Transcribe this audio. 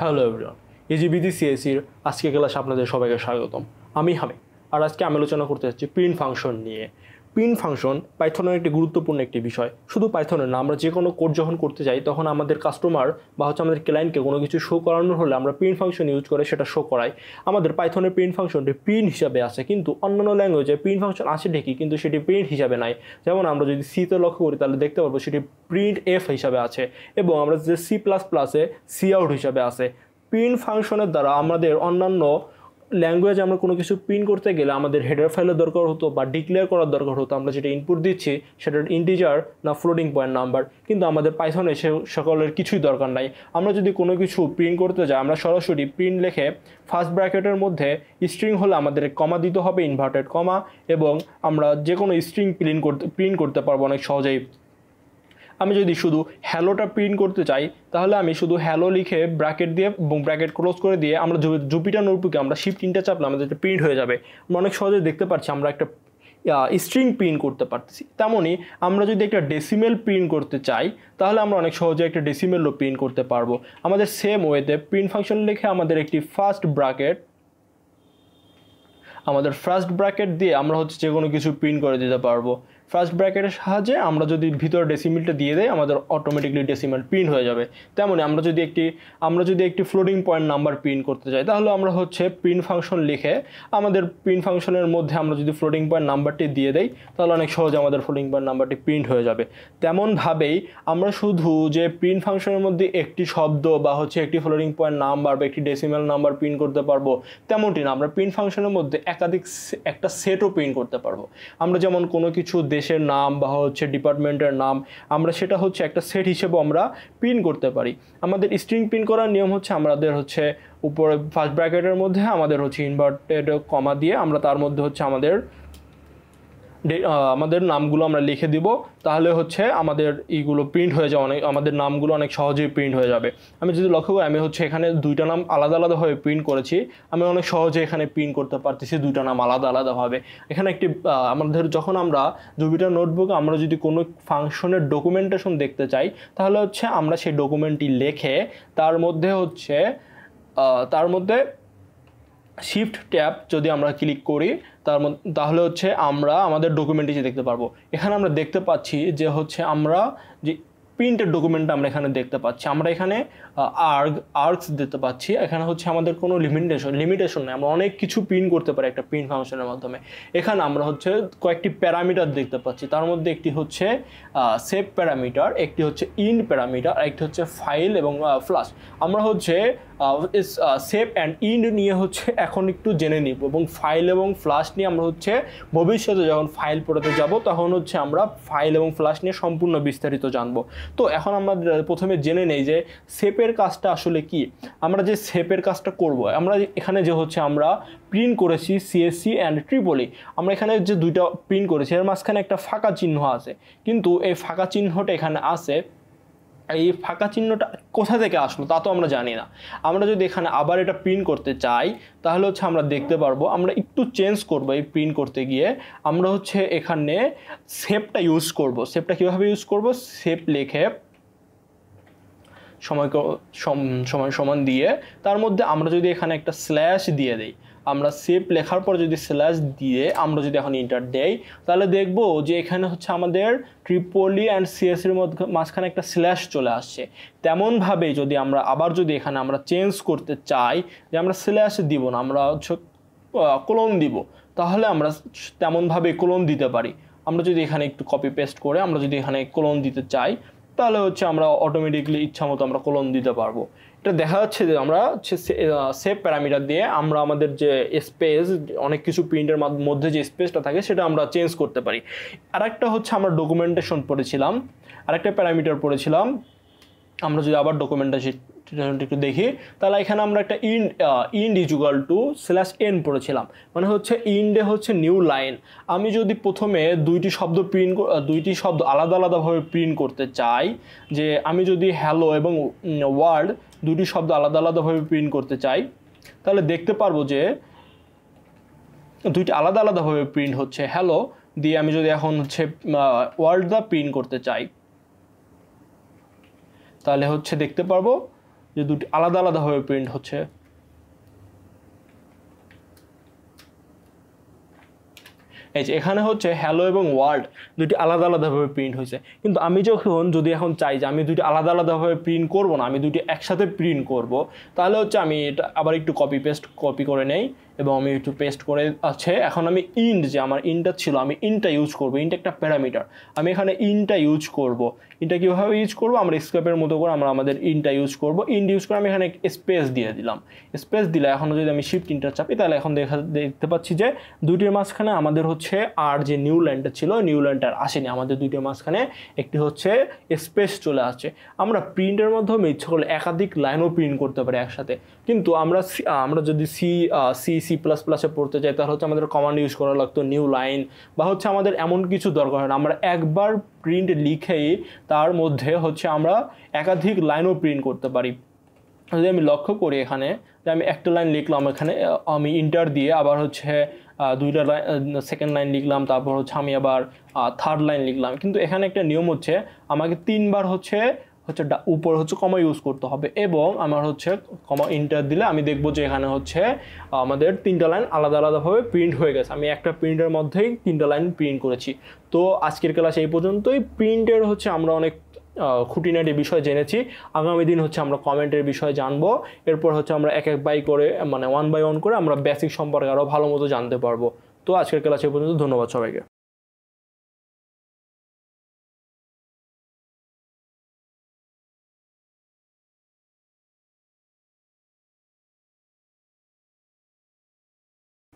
Hello everyone, এজিবিডি সিএসির আজকে ক্লাসে আপনাদের সবাইকে স্বাগতম। আমি হামিদ, আর আজকে আমি আলোচনা করতে যাচ্ছি প্রিন্ট ফাংশন নিয়ে। প্রিন্ট ফাংশন পাইথনের একটি গুরুত্বপূর্ণ একটি বিষয়। শুধু পাইথনের না, আমরা যে কোনো কোড যখন করতে যাই তখন আমাদের কাস্টমার বা আমাদের ক্লায়েন্টকে কোনো কিছু শো করানোর হলে আমরা প্রিন্ট ফাংশন ইউজ করে সেটা শো করাই। আমাদের পাইথনের প্রিন্ট ফাংশনটি প্রিন্ট হিসাবে আছে, কিন্তু অন্যান্য ল্যাঙ্গুয়েজে প্রিন্ট ফাংশন আছে ঠিকই, কিন্তু সেটি প্রিন্ট হিসাবে নাই। যেমন আমরা যদি সিতে লক্ষ্য করি তাহলে দেখতে পারবো সেটি প্রিন্ট এফ হিসাবে আছে, এবং আমরা যে সি প্লাস প্লাসে সি আউট হিসাবে আছে। প্রিন্ট ফাংশনের দ্বারা আমাদের অন্যান্য ল্যাঙ্গুয়েজে আমরা কোনো কিছু প্রিন্ট করতে গেলে আমাদের হেডার ফাইলের দরকার হতো বা ডিক্লেয়ার করার দরকার হতো আমরা যেটা ইনপুট দিচ্ছি সেটা ইন্টিজার না ফ্লোটিং পয়েন্ট নাম্বার, কিন্তু আমাদের পাইথনে সে সকলের কিছুই দরকার নাই। আমরা যদি কোনো কিছু প্রিন্ট করতে যাই আমরা সরাসরি প্রিন্ট লিখে ফার্স্ট ব্র্যাকেটের মধ্যে স্ট্রিং হলে আমাদের কমা দিতে হবে, ইনভার্টেড কমা, এবং আমরা যে কোনো স্ট্রিং প্রিন্ট করতে পারবো অনেক সহজেই। আমি যদি শুধু হ্যালোটা প্রিন্ট করতে চাই তাহলে আমি শুধু হ্যালো লিখে ব্র্যাকেট দিয়ে এবং ব্র্যাকেট ক্লোজ করে দিয়ে আমরা জুপিটার নোটবুকে আমরা শিফট ইনটা চাপলে আমাদের এটা প্রিন্ট হয়ে যাবে। আমরা অনেক সহজে দেখতে পাচ্ছি আমরা একটা স্ট্রিং প্রিন্ট করতে পারতেছি। তেমনই আমরা যদি একটা ডেসিমেল প্রিন্ট করতে চাই তাহলে আমরা অনেক সহজে একটা ডেসিমেলও প্রিন্ট করতে পারবো। আমাদের সেম ওয়েতে প্রিন্ট ফাংশন লিখে আমাদের একটি ফার্স্ট ব্র্যাকেট দিয়ে আমরা হচ্ছে যে কোনো কিছু প্রিন্ট করে দিতে পারবো। ফার্স্ট ব্র্যাকেটের সাহায্যে আমরা যদি ভিতরে ডেসিমেলটা দিয়ে দেই আমাদের অটোমেটিকলি ডেসিমেল প্রিন্ট হয়ে যাবে। তেমনি আমরা যদি একটি ফ্লোটিং পয়েন্ট নাম্বার প্রিন্ট করতে চাই তাহলে আমরা হচ্ছে প্রিন্ট ফাংশন লিখে আমাদের প্রিন্ট ফাংশনের মধ্যে আমরা যদি ফ্লোটিং পয়েন্ট নাম্বারটি দিয়ে দেই তাহলে অনেক সহজে আমাদের ফ্লোটিং পয়েন্ট নাম্বারটি প্রিন্ট হয়ে যাবে। তেমনভাবেই আমরা শুধু যে প্রিন্ট ফাংশনের মধ্যে একটি শব্দ বা হচ্ছে একটি ফ্লোটিং পয়েন্ট নাম্বার বা একটি ডেসিমেল নাম্বার প্রিন্ট করতে পারবো তেমনটি না, আমরা প্রিন্ট ফাংশনের মধ্যে একটা সেটও প্রিন্ট করতে পারবো। আমরা যেমন কোনো কিছু দেশের নাম বা হচ্ছে ডিপার্টমেন্টের নাম আমরা সেটা হচ্ছে একটা সেট হিসেবে আমরা প্রিন্ট করতে পারি। আমাদের স্ট্রিং প্রিন্ট করার নিয়ম হচ্ছে আমাদের হচ্ছে উপরে ফার্স্ট ব্র্যাকেটের মধ্যে আমাদের হচ্ছে ইনভার্টেড কমা দিয়ে আমরা তার মধ্যে হচ্ছে আমাদের নামগুলো আমরা লিখে দিব, তাহলে হচ্ছে আমাদের এইগুলো প্রিন্ট হয়ে যাবে, আমাদের নামগুলো অনেক সহজেই প্রিন্ট হয়ে যাবে। আমি যদি লক্ষ্য করি আমি হচ্ছে এখানে দুইটা নাম আলাদা আলাদাভাবে প্রিন্ট করেছি, আমি অনেক সহজে এখানে প্রিন্ট করতে পারতেছি দুইটা নাম আলাদা আলাদাভাবে। এখানে আমাদের যখন আমরা জুপিটার নোটবুকে আমরা যদি কোনো ফাংশনের ডকুমেন্টেশন দেখতে চাই তাহলে হচ্ছে আমরা সেই ডকুমেন্টটি লিখে তার মধ্যে শিফট ট্যাব যদি আমরা ক্লিক করি তাহলে হচ্ছে আমরা আমাদের ডকুমেন্টটি দেখতে পারবো। এখানে আমরা দেখতে পাচ্ছি যে হচ্ছে আমরা যে প্রিন্টের ডকুমেন্টটা আমরা এখানে দেখতে পাচ্ছি, আমরা এখানে আর্কস দেখতে পাচ্ছি। এখানে হচ্ছে আমাদের কোনো লিমিটেশন নেই, আমরা অনেক কিছু প্রিন্ট করতে পারি একটা প্রিন্ট ফাংশনের মাধ্যমে। এখানে আমরা হচ্ছে কয়েকটি প্যারামিটার দেখতে পাচ্ছি, তার মধ্যে একটি হচ্ছে সেভ প্যারামিটার, একটি হচ্ছে ইন্ড প্যারামিটার, আর একটি হচ্ছে ফাইল এবং ফ্লাশ। আমরা হচ্ছে সেভ অ্যান্ড ইন্ড নিয়ে হচ্ছে এখন একটু জেনে নিব, এবং ফাইল এবং ফ্লাশ নিয়ে আমরা হচ্ছে ভবিষ্যতে যখন ফাইল পড়াতে যাব তখন হচ্ছে আমরা ফাইল এবং ফ্লাশ নিয়ে সম্পূর্ণ বিস্তারিত জানবো। তো এখন আমরা প্রথমে জেনে নেই যে সেপের কাজটা আসলে কি। আমরা যে সেপের কাজটা করব, আমরা এখানে যে হচ্ছে আমরা প্রিন্ট করেছি সিএসসি অ্যান্ড ট্রিপলি, আমরা এখানে যে দুইটা প্রিন্ট করেছি এর মাঝখানে একটা ফাঁকা চিহ্ন আছে, কিন্তু এই ফাঁকা চিহ্নটা এখানে আছে, এই ফাঁকা চিহ্নটা কোথা থেকে আসলো তা তো আমরা জানি না। আমরা যদি এখানে আবার এটা প্রিন্ট করতে চাই তাহলে হচ্ছে আমরা দেখতে পারবো আমরা একটু চেঞ্জ করবো। এই প্রিন্ট করতে গিয়ে আমরা হচ্ছে এখানে সেপটা ইউজ করব। সেপটা কীভাবে ইউজ করব, সেপ লিখে সময় সমান দিয়ে তার মধ্যে আমরা যদি এখানে একটা স্ল্যাশ দিয়ে দেই, আমরা সেপ লেখার পর যদি স্ল্যাশ দিয়ে আমরা যদি এখন ইন্টার দেই তাহলে দেখবো যে এখানে হচ্ছে আমাদের ট্রিপলি অ্যান্ড সিএসের মাঝখানে একটা স্ল্যাশ চলে আসছে। তেমনভাবে যদি আমরা আবার এখানে আমরা চেঞ্জ করতে চাই যে আমরা স্ল্যাশ দিব না, আমরা হচ্ছে কোলন দিব, তাহলে আমরা তেমনভাবে কোলন দিতে পারি। আমরা যদি এখানে একটু কপি পেস্ট করে আমরা যদি এখানে কোলন দিতে চাই তাহলে হচ্ছে আমরা অটোমেটিকলি ইচ্ছা মতো আমরা কোলন দিতে পারবো। এটা দেখা যাচ্ছে যে আমরা সেভ প্যারামিটার দিয়ে আমরা আমাদের যে স্পেস, অনেক কিছু প্রিন্টের মধ্যে যে স্পেসটা থাকে সেটা আমরা চেঞ্জ করতে পারি। আরেকটা হচ্ছে আমরা ডকুমেন্টেশন পড়েছিলাম, আরেকটা প্যারামিটার পড়েছিলাম। আমরা যদি আবার ডকুমেন্টেশন একটু দেখি তাহলে এখানে আমরা একটা ইন্ড ইকুয়াল টু /n পড়েছিলাম, মানে হচ্ছে ইন্ডে হচ্ছে নিউ লাইন। আমি যদি প্রথমে দুইটি শব্দ আলাদা আলাদাভাবে প্রিন্ট করতে চাই, যে আমি যদি হ্যালো এবং ওয়ার্ল্ড দুইটি শব্দ আলাদা আলাদাভাবে প্রিন্ট করতে চাই তাহলে দেখতে পারবো যে দুইটি আলাদা আলাদাভাবে প্রিন্ট হচ্ছে। হ্যালো দিয়ে আমি যদি এখন হচ্ছে ওয়ার্ল্ড প্রিন্ট করতে চাই তাহলে হচ্ছে দেখতে পারবো যে দুটি আলাদা আলাদাভাবে প্রিন্ট হচ্ছে। এই যে এখানে হচ্ছে হ্যালো এবং ওয়ার্ল্ড দুটি আলাদা আলাদাভাবে প্রিন্ট হয়েছে, কিন্তু আমি যদি এখন চাই যে আমি দুটি আলাদা আলাদাভাবে প্রিন্ট করব না, আমি দুটি একসাথে প্রিন্ট করব, তাহলে হচ্ছে আমি এটা আবার একটু কপি করে নেই এবং আমি একটু পেস্ট করে আছে। এখন আমি ইন্ট, যে আমার ইন্টটা ছিল, আমি ইন্টটা ইউজ করব। ইন্ট একটা প্যারামিটার, আমি এখানে ইন্টটা ইউজ করব। ইন্টটা কীভাবে ইউজ করবো, আমরা স্কেপের মতো করে আমরা আমাদের ইন্টটা ইউজ করব। ইন্ট ইউজ করে আমি এখানে স্পেস দিয়ে দিলাম। স্পেস দিলে এখন যদি আমি শিফট ইন্টার চাপি, তাহলে এখন দেখতে পাচ্ছি যে দুইটির মাঝখানে আমাদের হচ্ছে আর যে নিউ লাইনটা ছিল, নিউ লাইনটা আসেনি, আমাদের দুইটির মাঝখানে একটি হচ্ছে স্পেস চলে আসছে। আমরা প্রিন্টের মাধ্যমে ইচ্ছা করলে একাধিক লাইনও প্রিন্ট করতে পারি একসাথে, কিন্তু আমরা যদি সি প্লাস প্লাসে পড়তে চাই, তাহলে হচ্ছে আমাদের কমান্ড ইউজ করা লাগতো নিউ লাইন, বা হচ্ছে আমাদের এমন কিছু দরকার হয় না, আমরা একবার প্রিন্ট লিখেই তার মধ্যে হচ্ছে আমরা একাধিক লাইনও প্রিন্ট করতে পারি। যদি আমি লক্ষ্য করি এখানে, যে আমি একটা লাইন লিখলাম, এখানে আমি ইন্টার দিয়ে আবার হচ্ছে দুইটা লাইন, সেকেন্ড লাইন লিখলাম, তারপর হচ্ছে আমি আবার থার্ড লাইন লিখলাম, কিন্তু এখানে একটা নিয়ম হচ্ছে আমাকে 3 বার হচ্ছে উপর হচ্ছে কমা ইউজ করতে হবে, এবং আমার হচ্ছে কমা ইন্টার দিলে আমি দেখবো যে এখানে হচ্ছে আমাদের 3টা লাইন আলাদা আলাদাভাবে প্রিন্ট হয়ে গেছে। আমি একটা প্রিন্টের মধ্যেই 3টা লাইন প্রিন্ট করেছি। তো আজকের ক্লাস এই পর্যন্তই। প্রিন্টের হচ্ছে আমরা অনেক খুঁটিনাটি বিষয় জেনেছি। আগামী দিন হচ্ছে আমরা কমেন্টের বিষয় জানবো, এরপর হচ্ছে আমরা এক বাই করে, মানে 1 বাই 1 করে আমরা বেসিক সম্পর্কে আরও ভালো মতো জানতে পারবো। তো আজকের ক্লাস এই পর্যন্ত, ধন্যবাদ সবাইকে।